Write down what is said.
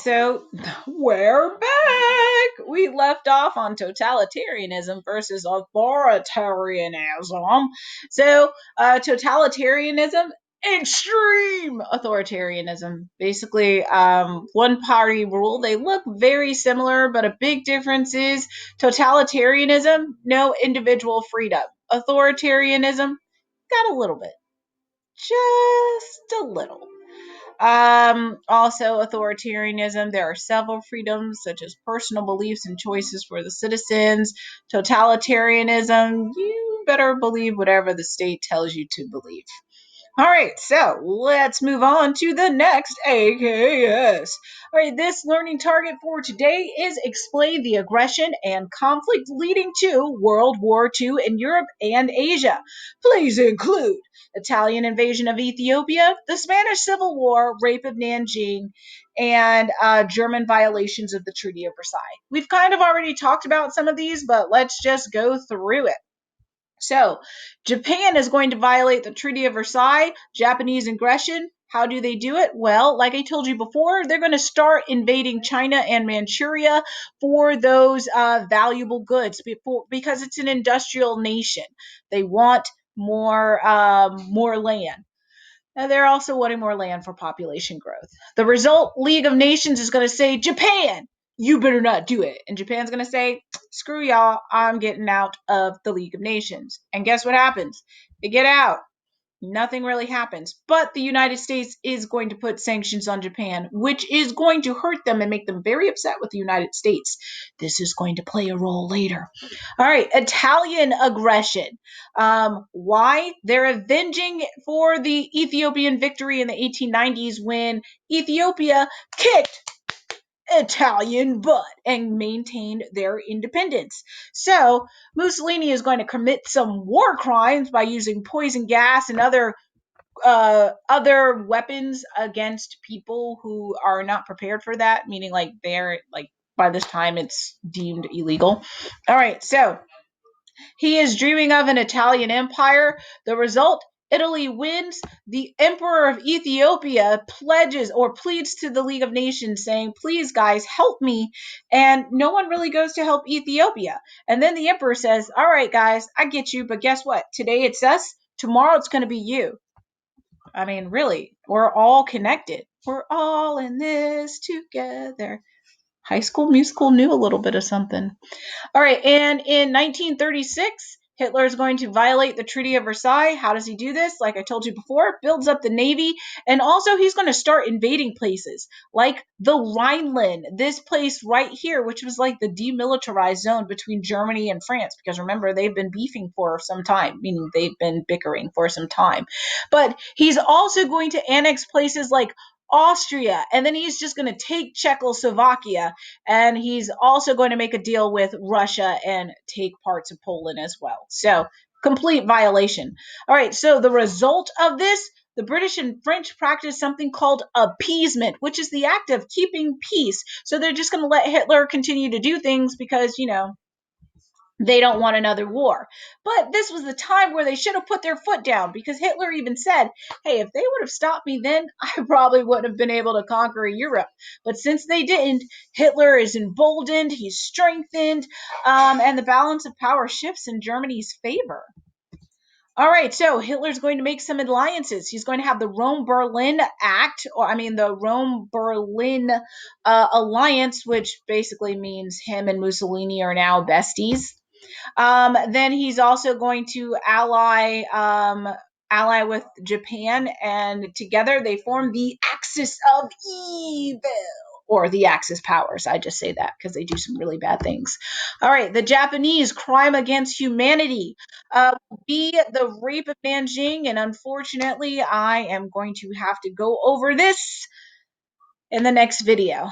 so we're back. We left off on totalitarianism versus authoritarianism. Totalitarianism, extreme authoritarianism. Basically, one party rule. They look very similar, but a big difference is totalitarianism, no individual freedom. Authoritarianism, got a little bit, just a little. Also, authoritarianism, there are several freedoms, such as personal beliefs and choices for the citizens. Totalitarianism, you better believe whatever the state tells you to believe. All right, so let's move on to the next AKS. All right, this learning target for today is explain the aggression and conflict leading to World War II in Europe and Asia. Please include Italian invasion of Ethiopia, the Spanish Civil War, rape of Nanjing, and German violations of the Treaty of Versailles. We've kind of already talked about some of these, but let's just go through it. So, Japan is going to violate the Treaty of Versailles, Japanese aggression. How do they do it? Well, like I told you before, they're going to start invading China and Manchuria for those valuable goods because it's an industrial nation. They want more land. Now, they're also wanting more land for population growth. The result, League of Nations is going to say, Japan, you better not do it. And Japan's going to say, screw y'all, I'm getting out of the League of Nations. And guess what happens? They get out. Nothing really happens. But the United States is going to put sanctions on Japan, which is going to hurt them and make them very upset with the United States. This is going to play a role later. All right, Italian aggression. Why? They're avenging for the Ethiopian victory in the 1890s when Ethiopia kicked Italian butt and maintained their independence. So Mussolini is going to commit some war crimes by using poison gas and other weapons against people who are not prepared for that, meaning like they're like by this time it's deemed illegal. All right, so he is dreaming of an Italian empire. The result, Italy wins. The emperor of Ethiopia pledges or pleads to the League of Nations saying, please guys, help me. And no one really goes to help Ethiopia. And then the emperor says, all right guys, I get you, but guess what? Today it's us, tomorrow it's going to be you. I mean, really, we're all connected. We're all in this together. High School Musical knew a little bit of something. All right, and in 1936, Hitler is going to violate the Treaty of Versailles. How does he do this? Like I told you before, builds up the Navy, and also he's going to start invading places like the Rhineland, this place right here, which was like the demilitarized zone between Germany and France, because remember, they've been beefing for some time, meaning they've been bickering for some time. But he's also going to annex places like Austria, and then he's just going to take Czechoslovakia, and he's also going to make a deal with Russia and take parts of Poland as well. So, complete violation. All right, so the result of this, the British and French practice something called appeasement, which is the act of keeping peace. So they're just going to let Hitler continue to do things because, they don't want another war. But this was the time where they should have put their foot down because Hitler even said, hey, if they would have stopped me then, I probably wouldn't have been able to conquer Europe. But since they didn't, Hitler is emboldened, he's strengthened, and the balance of power shifts in Germany's favor. All right, so Hitler's going to make some alliances. He's going to have the Rome-Berlin Act, the Rome-Berlin Alliance, which basically means him and Mussolini are now besties. Then he's also going to ally with Japan, and together they form the Axis of Evil, or the Axis powers. I just say that because they do some really bad things. All right, the Japanese crime against humanity will be the rape of Nanjing, and unfortunately, I am going to have to go over this in the next video.